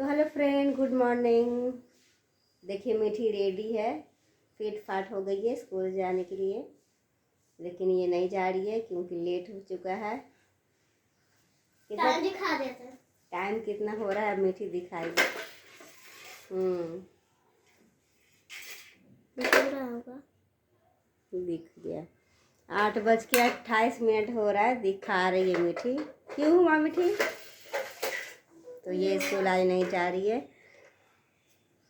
तो hello friend, good morning. देखिए मीठी रेडी है, फिट फाट हो गई है स्कूल जाने के लिए, लेकिन ये नहीं जा रही है क्योंकि लेट हो चुका है। टाइम दिखा देते हैं। टाइम कितना हो रहा है, मीठी दिखाई। दिख रहा होगा, दिख गया। 8:28 हो रहा है, दिखा रही है मीठी। क्यों हुआ मीठी? तो ये स्कूल आज नहीं जा रही है।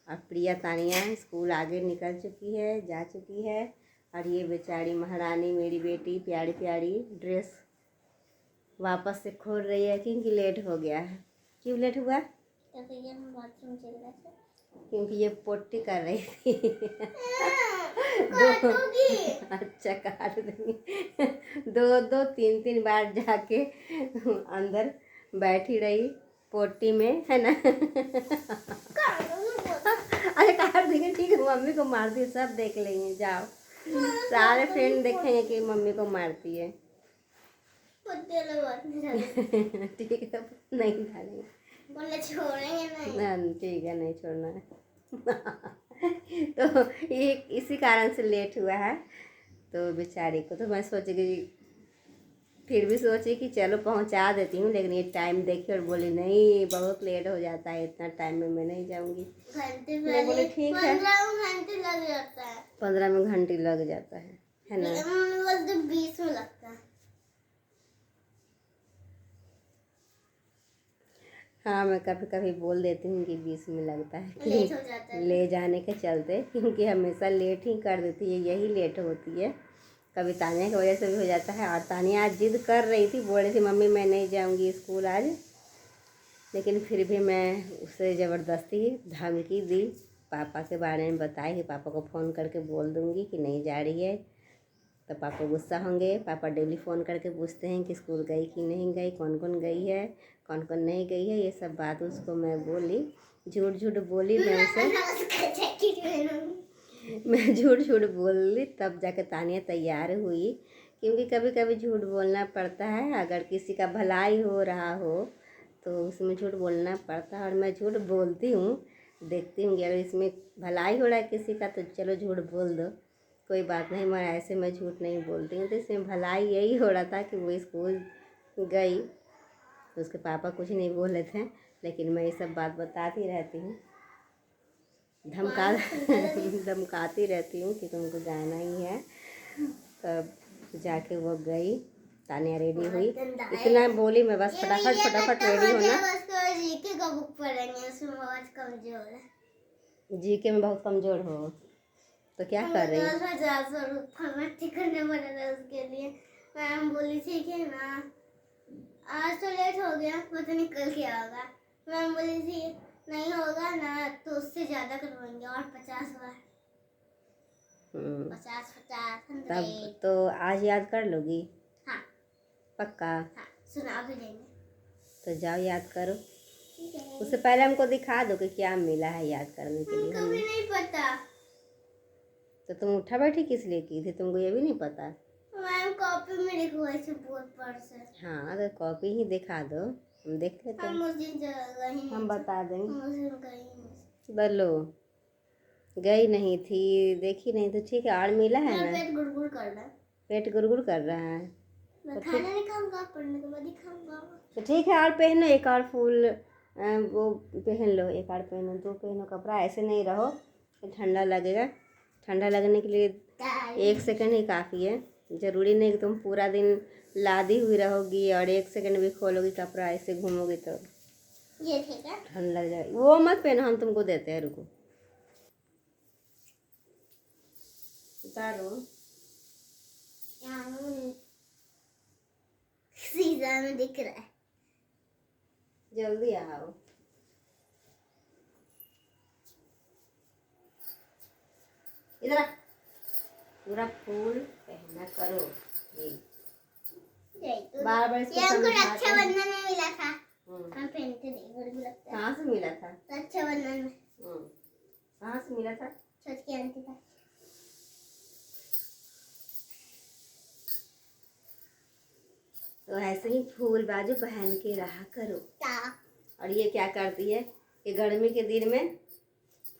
और प्रिया तानिया स्कूल आगे निकल चुकी है, जा चुकी है। और ये बेचारी महारानी मेरी बेटी प्यारी प्यारी ड्रेस वापस से खोल रही है क्योंकि लेट हो गया है। क्यों लेट हुआ? क्योंकि ये हम बाथरूम चल रहे थे। क्योंकि ये पोटी कर रही थी। अच्छा काट देंगे। दो तीन बार जाके अंदर बैठी रही पोटी में, है ना? अरे काट देंगे, ठीक है। मम्मी को मारती है, सब देख लेंगे। जाओ, सारे फ्रेंड देखेंगे कि मम्मी को मारती है। ठीक है, नहीं डालेंगे। बोले छोड़ेंगे नहीं। ठीक है, नहीं छोड़ना है। तो ये इसी कारण से लेट हुआ है। तो बेचारी को तो मैं सोची कि फिर भी सोची कि चलो पहुंचा देती हूँ, लेकिन ये टाइम देखी और बोली नहीं, बहुत लेट हो जाता है, इतना टाइम में मैं नहीं जाऊंगी। मैं बोली ठीक है, 15 घंटे लग जाता है। 15 घंटे लग जाता है ना? 20 में लगता है। हाँ, मैं कभी कभी बोल देती हूँ कि 20 में लगता है, लेट हो जाता है। ले जाने के चलते, क्योंकि हमेशा लेट ही कर देती है, यही लेट होती है। कभी तानिया की वजह से भी हो जाता है। और तानिया आज जिद कर रही थी, बोल रही थी मम्मी मैं नहीं जाऊँगी स्कूल आज, लेकिन फिर भी मैं उसे ज़बरदस्ती धमकी दी, पापा के बारे में बताई कि पापा को फ़ोन करके बोल दूँगी कि नहीं जा रही है। तो पापा गुस्सा होंगे। पापा डेली फ़ोन करके पूछते हैं कि स्कूल गई कि नहीं गई, कौन कौन गई है, कौन कौन नहीं गई है। ये सब बात उसको मैं बोली, झूठ झूठ बोली मैं उसे। मैं झूठ झूठ बोली, तब जाकर तानिया तैयार हुई, क्योंकि कभी कभी झूठ बोलना पड़ता है। अगर किसी का भलाई हो रहा हो तो उसमें झूठ बोलना पड़ता है। और मैं झूठ बोलती हूँ, देखती हूँ कि अगर इसमें भलाई हो रहा है किसी का तो चलो झूठ बोल दो, कोई बात नहीं। मैं ऐसे मैं झूठ नहीं बोलती हूँ। तो इसमें भलाई यही हो रहा था कि वो स्कूल गई तो उसके पापा कुछ नहीं बोले थे, लेकिन मैं ये सब बात बताती रहती हूँ, धमकाती रहती हूँ कि तुमको जाना ही है। तब जाके वो गई, तानिया रेडी हुई। इतना बोली मैं, बस फटाफट रेडी होना। जीके का बुक पढ़ेंगे, उसमें बहुत कमजोर है। जीके में बहुत कमजोर हो तो क्या कर रही? 10,000 भर्ती करने पड़ा था उसके लिए। मैम बोली थी कि ना आज तो लेट हो गया, पता नहीं कल क्या होगा। मैम बोली थी नहीं होगा ना तो उससे ज्यादा करवाएंगे, और 50 बार। 50 तब तो आज याद कर लोगी? हाँ पक्का? हाँ, सुना भी देंगे। तो जाओ याद करो। ठीक है। उससे पहले हमको दिखा दो कि क्या मिला है याद करने के लिए। हमको भी नहीं पता। तो तुम उठा बैठी किस लिए की थी, तुमको ये भी नहीं पता? मैम कॉपी में लिखवाई थी बोर्ड पर से। हाँ, तो कॉपी ही दिखा दो, हम देख लेते हैं। हम उस दिन गई, हम बता देंगे। हम उस दिन गई। बोलो, गई नहीं थी, देखी नहीं, तो ठीक है। और मिला है ना? पेट गुड़गुड़ कर रहा है। पेट गुड़गुड़ कर रहा है? मैं खाना नहीं खाऊंगा, पढ़ने के बाद ही खाऊंगा। तो ठीक है, और पहनो एक और फूल, वो पहन लो, एक और पहनो, दो पहनो कपड़ा। ऐसे नहीं रहो, ठंडा लगेगा। ठंडा लगने के लिए 1 सेकंड ही काफ़ी है। ज़रूरी नहीं कि तुम पूरा दिन लादी हुई रहोगी और 1 सेकंड भी खोलोगी कपड़ा, ऐसे घूमोगी तो ये ठीक है। ठंड लग जाएगी। वो मत पहनो, हम तुमको देते हैं, रुको उतारो। सीधा में दिख रहा है। जल्दी आओ। इधर पूरा फूल पहना करो। बार बार इसको रक्षाबंधन में मिला था। हम पहनते नहीं, गुड़गुड़ लगता है। कहाँ से मिला था? रक्षाबंधन में। कहाँ से मिला था? छोटकी आंटी का। तो ऐसे ही फूल बाजू पहन के रहा करो। और ये क्या करती है, कि गर्मी के दिन में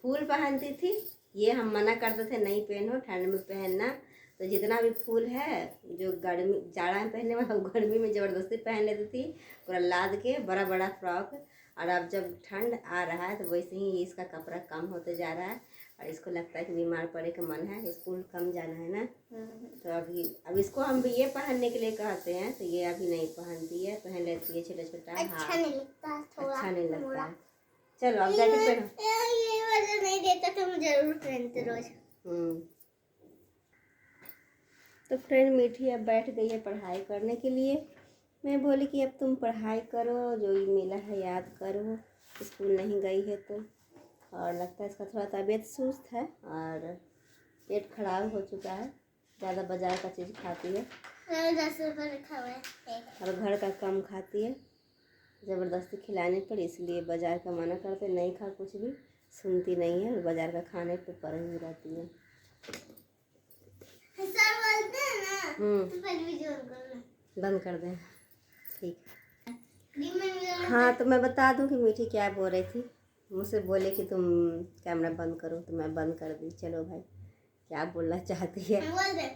फूल पहनती थी। ये हम मना करते थे नहीं पहनो, ठंड में पहनना। तो जितना भी फूल है जो गर्मी जाड़ा में पहनने वाला, गर्मी में ज़बरदस्ती पहन लेती थी पूरा लाद के बड़ा बड़ा फ्रॉक। और अब जब ठंड आ रहा है तो वैसे ही इसका कपड़ा कम होते जा रहा है और इसको लगता है कि बीमार पड़े का मन है, स्कूल कम जाना है ना। तो अब इसको हम भी ये पहनने के लिए कहते हैं तो ये अभी नहीं पहनती है, पहन लेती है छोटा छोटा। अच्छा नहीं लगता, थोड़ा अच्छा नहीं लगता है। चलो अब जैकेट पहनो। ये वाला नहीं देता तो मैं जरूर पहनती रोज। तो फ्रेंड मीठी अब बैठ गई है पढ़ाई करने के लिए। मैं बोली कि अब तुम पढ़ाई करो, जो ये मिला है याद करो, स्कूल नहीं गई है तो। और लगता है इसका थोड़ा तबीयत सुस्त है और पेट खराब हो चुका है, ज़्यादा बाजार का चीज़ खाती है 10 रुपये लिखा हुआ है और घर का कम खाती है। ज़बरदस्ती खिलाने पर इसलिए बाजार का मना करते, नहीं खा कुछ भी, सुनती नहीं है, बाजार का खाने पे पड़ी हुई रहती है। सर बोलते हैं ना तो पहले भी जोर करना बंद कर दें, ठीक। है। हाँ तो मैं बता दूं कि मीठी क्या बोल रही थी। मुझसे बोले कि तुम कैमरा बंद करो तो मैं बंद कर दी। चलो भाई क्या बोलना चाहती है? बोल दे।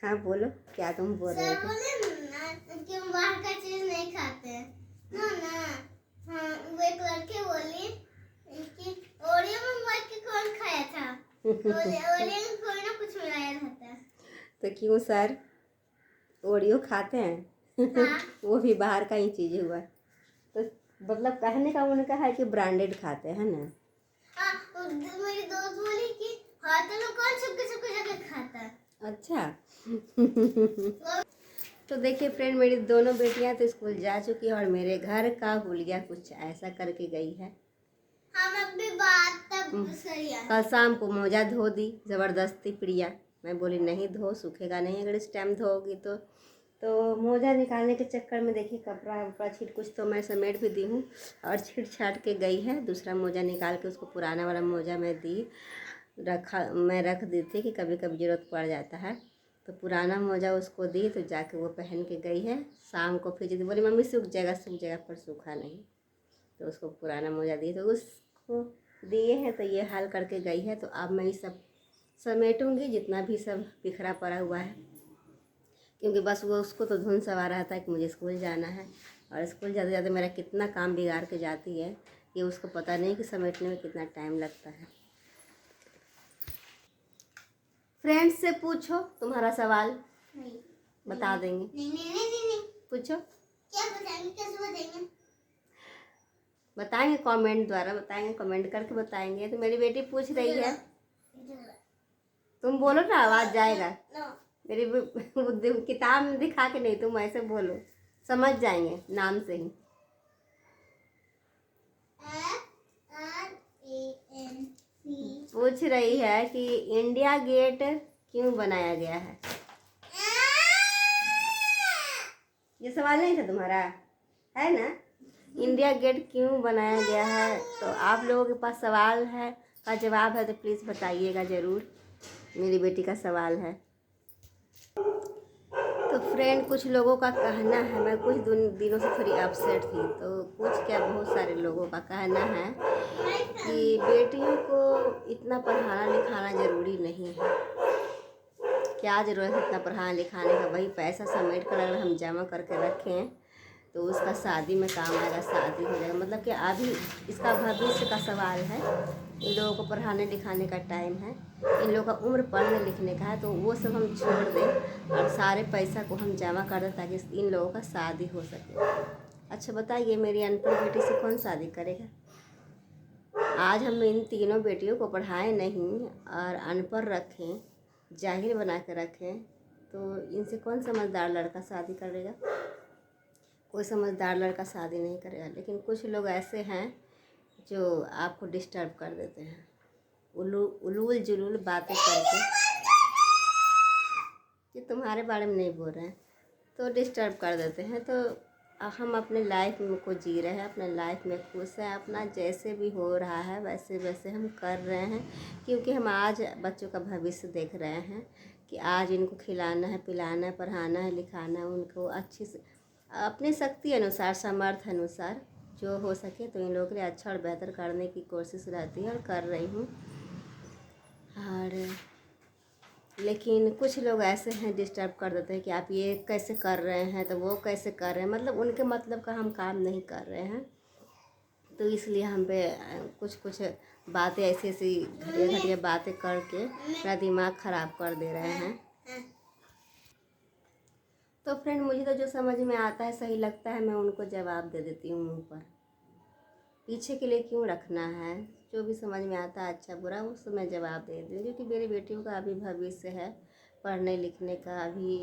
हाँ बोलो, क्या तुम बोल रहे सर थे? बोले ना कि हम बाहर का चीज नहीं खाते हैं ना ना। हाँ वो एक लड़के बोली कि ओरियो में मत के कौन खाया था। ओरियो में कोई ना कुछ मिलाया रहता है। तो क्यों सर ओरियो खाते हैं? हाँ। वो भी बाहर का ही चीज़ हुआ। तो मतलब कहने का उनका है कि ब्रांडेड खाते हैं ना। हाँ मेरी दोस्त बोली कि होटल में कौन छुपके छुपके जाके खाता है। अच्छा। तो देखिए फ्रेंड, मेरी दोनों बेटियां तो स्कूल जा चुकी है और मेरे घर का हुलिया कुछ ऐसा करके गई है। हम अपनी बात तब सही है। कल शाम को मोजा धो दी ज़बरदस्ती प्रिया। मैं बोली नहीं धो, सूखेगा नहीं अगर इस टाइम धोगी तो मोजा निकालने के चक्कर में देखिए कपड़ा उपड़ा छीट, कुछ तो मैं समेट भी दी हूँ और छीट छाट के गई है। दूसरा मोजा निकाल के उसको पुराना वाला मोजा मैं रख दी थी कि कभी कभी ज़रूरत पड़ जाता है। तो पुराना मोजा उसको दी तो जाके वो पहन के गई है। शाम को फिर बोली मम्मी सूख जाएगा, पर सूखा नहीं। तो उसको पुराना मोजा दी तो उसको दिए हैं तो ये हाल करके गई है। तो अब मैं ये सब समेटूंगी जितना भी सब बिखरा पड़ा हुआ है, क्योंकि बस वो उसको तो धुन सवार रहता है कि मुझे स्कूल जाना है। और स्कूल जाते जाते मेरा कितना काम बिगाड़ के जाती है ये उसको पता नहीं कि समेटने में कितना टाइम लगता है। फ्रेंड्स से पूछो तुम्हारा सवाल नहीं बता देंगे। नहीं पूछो। क्या बताएंगे, कैसे बताएंगे? बताएंगे कमेंट द्वारा, बताएंगे कमेंट करके बताएंगे। तो मेरी बेटी पूछ रही है, तुम बोलो ना आवाज़ जाएगा। मेरी किताब में दिखा के नहीं, तुम ऐसे बोलो समझ जाएंगे नाम से ही। पूछ रही है कि इंडिया गेट क्यों बनाया गया है। ये सवाल नहीं था तुम्हारा, है ना? इंडिया गेट क्यों बनाया गया है? तो आप लोगों के पास सवाल है का जवाब है तो प्लीज़ बताइएगा ज़रूर। मेरी बेटी का सवाल है। तो फ्रेंड कुछ लोगों का कहना है, मैं कुछ दिनों से थोड़ी अपसेट थी, तो कुछ क्या बहुत सारे लोगों का कहना है कि बेटियों को इतना पढ़ाना लिखाना ज़रूरी नहीं है। क्या ज़रूरत है इतना पढ़ाने लिखाने का? वही पैसा समेट कर अगर हम जमा करके रखें तो उसका शादी में काम आएगा, शादी हो जाएगा। मतलब कि अभी इसका भविष्य का सवाल है। इन लोगों को पढ़ाने लिखाने का टाइम है, इन लोगों का उम्र पढ़ने लिखने का है, तो वो सब हम छोड़ दें और सारे पैसा को हम जमा कर दें ताकि इन लोगों का शादी हो सके। अच्छा बताइए, मेरी अनपढ़ बेटी से कौन शादी करेगा? आज हम इन तीनों बेटियों को पढ़ाएं नहीं और अनपढ़ रखें, जाहिल बना के रखें, तो इनसे कौन समझदार लड़का शादी करेगा? कोई समझदार लड़का शादी नहीं करेगा। लेकिन कुछ लोग ऐसे हैं जो आपको डिस्टर्ब कर देते हैं, उलूल जुलूल बातें करके। ये तुम्हारे बारे में नहीं बोल रहे हैं, तो डिस्टर्ब कर देते हैं। तो हम अपने लाइफ में को जी रहे हैं, अपने लाइफ में खुश हैं, अपना जैसे भी हो रहा है वैसे वैसे हम कर रहे हैं, क्योंकि हम आज बच्चों का भविष्य देख रहे हैं कि आज इनको खिलाना है, पिलाना है, पढ़ाना है, लिखाना है, उनको अच्छी से अपनी शक्ति अनुसार, सामर्थ्य अनुसार जो हो सके तो इन लोगों के लिए अच्छा और बेहतर करने की कोशिश रहती है और कर रही हूँ। और लेकिन कुछ लोग ऐसे हैं डिस्टर्ब कर देते हैं कि आप ये कैसे कर रहे हैं, तो वो कैसे कर रहे हैं, मतलब उनके मतलब का हम काम नहीं कर रहे हैं। तो इसलिए हम पे कुछ कुछ बातें ऐसी ऐसी घटिया घटिया बातें करके मेरा दिमाग ख़राब कर दे रहे हैं। तो फ्रेंड, मुझे तो जो समझ में आता है, सही लगता है, मैं उनको जवाब दे देती हूँ मुँह पर। पीछे के लिए क्यों रखना है? जो भी समझ में आता है अच्छा बुरा उसको मैं जवाब दे देती हूँ, क्योंकि मेरी बेटियों का अभी भविष्य है पढ़ने लिखने का। अभी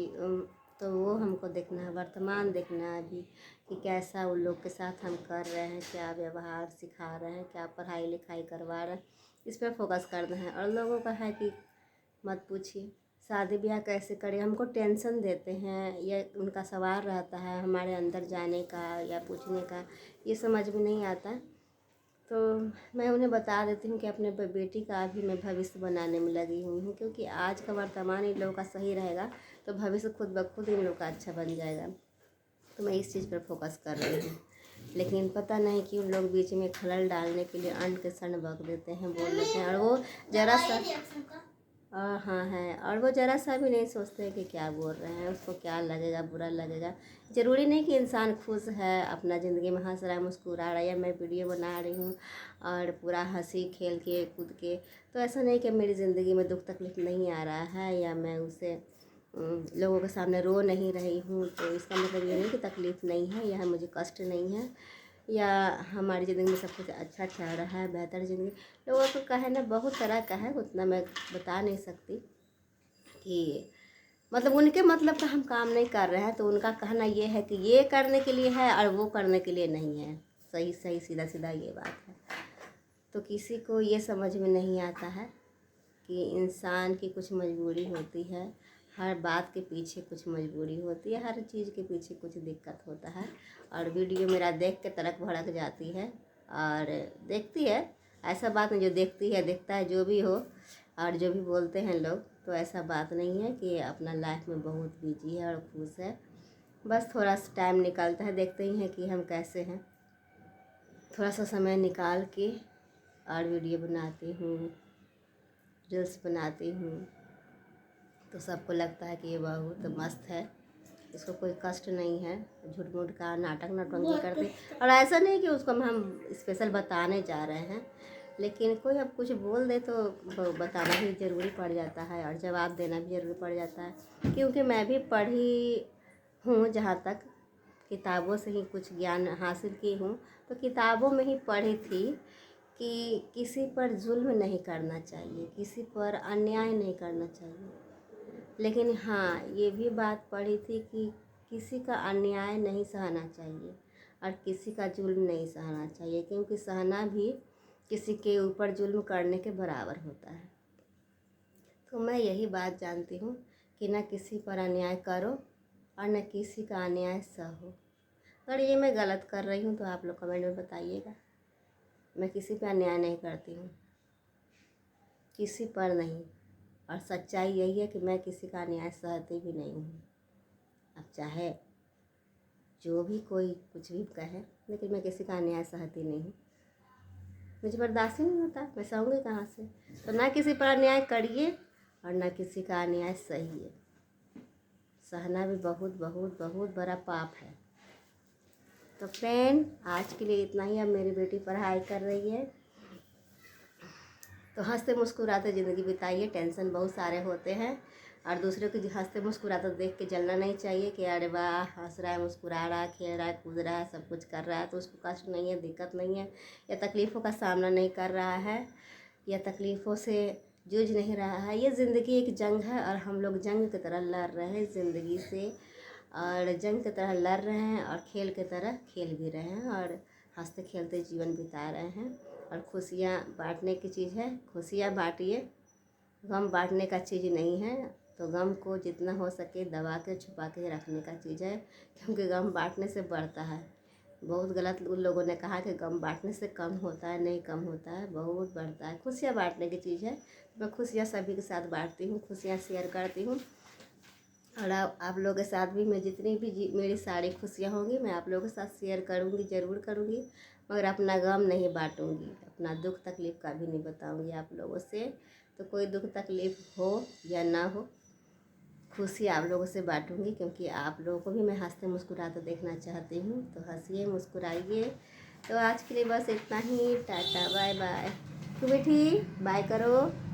तो वो हमको देखना है, वर्तमान देखना है अभी कि कैसा उन लोग के साथ हम कर रहे हैं, क्या व्यवहार सिखा रहे हैं, क्या पढ़ाई लिखाई करवा रहे हैं, इस पर फोकस करना है। और लोगों का है कि मत पूछिए, शादी ब्याह कैसे करें, हमको टेंशन देते हैं, या उनका सवाल रहता है हमारे अंदर जाने का या पूछने का, ये समझ में नहीं आता। तो मैं उन्हें बता देती हूँ कि अपने बेटी का अभी मैं भविष्य बनाने में लगी हुई हूँ, क्योंकि आज का वर्तमान इन लोगों का सही रहेगा तो भविष्य खुद ब खुद इन लोग का अच्छा बन जाएगा। तो मैं इस चीज़ पर फोकस कर रही हूँ। लेकिन पता नहीं कि उन लोग बीच में खलल डालने के लिए अंड के सन बक देते हैं, बोल देते हैं, और वो ज़रा सा हाँ है, और वो ज़रा सा भी नहीं सोचते कि क्या बोल रहे हैं, उसको क्या लगेगा, बुरा लगेगा। ज़रूरी नहीं कि इंसान खुश है, अपना ज़िंदगी में हंस रहा है, मुस्कुरा रहा है, या मैं वीडियो बना रही हूँ और पूरा हंसी खेल के कूद के, तो ऐसा नहीं कि मेरी ज़िंदगी में दुख तकलीफ़ नहीं आ रहा है, या मैं उसे लोगों के सामने रो नहीं रही हूँ, तो इसका मतलब ये नहीं कि तकलीफ़ नहीं है या मुझे कष्ट नहीं है, या हमारी ज़िंदगी में सब कुछ अच्छा चल रहा है, बेहतर ज़िंदगी। लोगों को कहना बहुत तरह का है, उतना मैं बता नहीं सकती कि मतलब उनके मतलब का हम काम नहीं कर रहे हैं, तो उनका कहना ये है कि ये करने के लिए है और वो करने के लिए नहीं है। सही सही सीधा सीधा ये बात है। तो किसी को ये समझ में नहीं आता है कि इंसान की कुछ मजबूरी होती है, हर बात के पीछे कुछ मजबूरी होती है, हर चीज़ के पीछे कुछ दिक्कत होता है। और वीडियो मेरा देख के तड़क भड़क जाती है और देखती है, ऐसा बात नहीं जो देखती है देखता है जो भी हो, और जो भी बोलते हैं लोग, तो ऐसा बात नहीं है कि अपना लाइफ में बहुत बिजी है और खुश है। बस थोड़ा सा टाइम निकालता है, देखते ही हैं कि हम कैसे हैं, थोड़ा सा समय निकाल के और वीडियो बनाती हूँ, रील्स बनाती हूँ, तो सबको लगता है कि ये बहुत मस्त है, इसको कोई कष्ट नहीं है, झूठ मूठ का नाटक नौटंकी करते। और ऐसा नहीं कि उसको हम स्पेशल बताने जा रहे हैं, लेकिन कोई अब कुछ बोल दे तो बताना भी ज़रूरी पड़ जाता है और जवाब देना भी ज़रूरी पड़ जाता है। क्योंकि मैं भी पढ़ी हूँ, जहाँ तक किताबों से ही कुछ ज्ञान हासिल की हूँ, तो किताबों में ही पढ़ी थी कि किसी पर जुल्म नहीं करना चाहिए, किसी पर अन्याय नहीं करना चाहिए। लेकिन हाँ, ये भी बात पढ़ी थी कि किसी का अन्याय नहीं सहना चाहिए और किसी का जुल्म नहीं सहना चाहिए, क्योंकि सहना भी किसी के ऊपर जुल्म करने के बराबर होता है। तो मैं यही बात जानती हूँ कि न किसी पर अन्याय करो और न किसी का अन्याय सहो। अगर ये मैं गलत कर रही हूँ तो आप लोग कमेंट में बताइएगा। मैं किसी पर अन्याय नहीं करती हूँ, किसी पर नहीं, और सच्चाई यही है कि मैं किसी का अन्याय सहती भी नहीं हूँ। अब चाहे जो भी कोई कुछ भी कहे, लेकिन मैं किसी का अन्याय सहती नहीं हूँ, मुझे बर्दाश्त ही नहीं होता, मैं सहूँगी कहाँ से। तो ना किसी पर अन्याय करिए और ना किसी का अन्याय सहिए। सहना भी बहुत बहुत बहुत बड़ा पाप है। तो फ्रेंड, आज के लिए इतना ही। अब मेरी बेटी पढ़ाई कर रही है, तो हंसते मुस्कुराते ज़िंदगी बिताइए। टेंशन बहुत सारे होते हैं और दूसरे को हंसते मुस्कुराते देख के जलना नहीं चाहिए कि अरे वाह, हंस रहा है, मुस्कुरा रहा है, खेल रहा है, कूद रहा है, सब कुछ कर रहा है, तो उसको कष्ट नहीं है, दिक्कत नहीं है, या तकलीफ़ों का सामना नहीं कर रहा है, या तकलीफ़ों से जूझ नहीं रहा है। ये ज़िंदगी एक जंग है और हम लोग जंग की तरह लड़ रहे हैं ज़िंदगी से, और जंग की तरह लड़ रहे हैं और खेल की तरह खेल भी रहे हैं, और हंसते खेलते जीवन बिता रहे हैं। और खुशियाँ बांटने की चीज़ है, खुशियाँ बांटिए, गम बांटने का चीज़ नहीं है। तो गम को जितना हो सके दबा के छुपा के रखने का चीज़ है, क्योंकि गम बांटने से बढ़ता है। बहुत गलत उन लोगों ने कहा कि गम बांटने से कम होता है, नहीं कम होता है, बहुत बढ़ता है। खुशियाँ बांटने की चीज़ है, मैं खुशियाँ सभी के साथ बांटती हूँ, खुशियाँ शेयर करती हूँ। और आप लोगों के साथ भी मैं जितनी भी मेरी सारी खुशियाँ होंगी मैं आप लोगों के साथ शेयर करूँगी, ज़रूर करूँगी, मगर अपना गम नहीं बांटूँगी, अपना दुख तकलीफ़ का भी नहीं बताऊँगी आप लोगों से। तो कोई दुख तकलीफ़ हो या ना हो, खुशी आप लोगों से बांटूँगी, क्योंकि आप लोगों को भी मैं हंसते मुस्कुराते देखना चाहती हूँ। तो हंसिए मुस्कुराइए। तो आज के लिए बस इतना ही। Tata bye bye. तू बेटी बाय करो।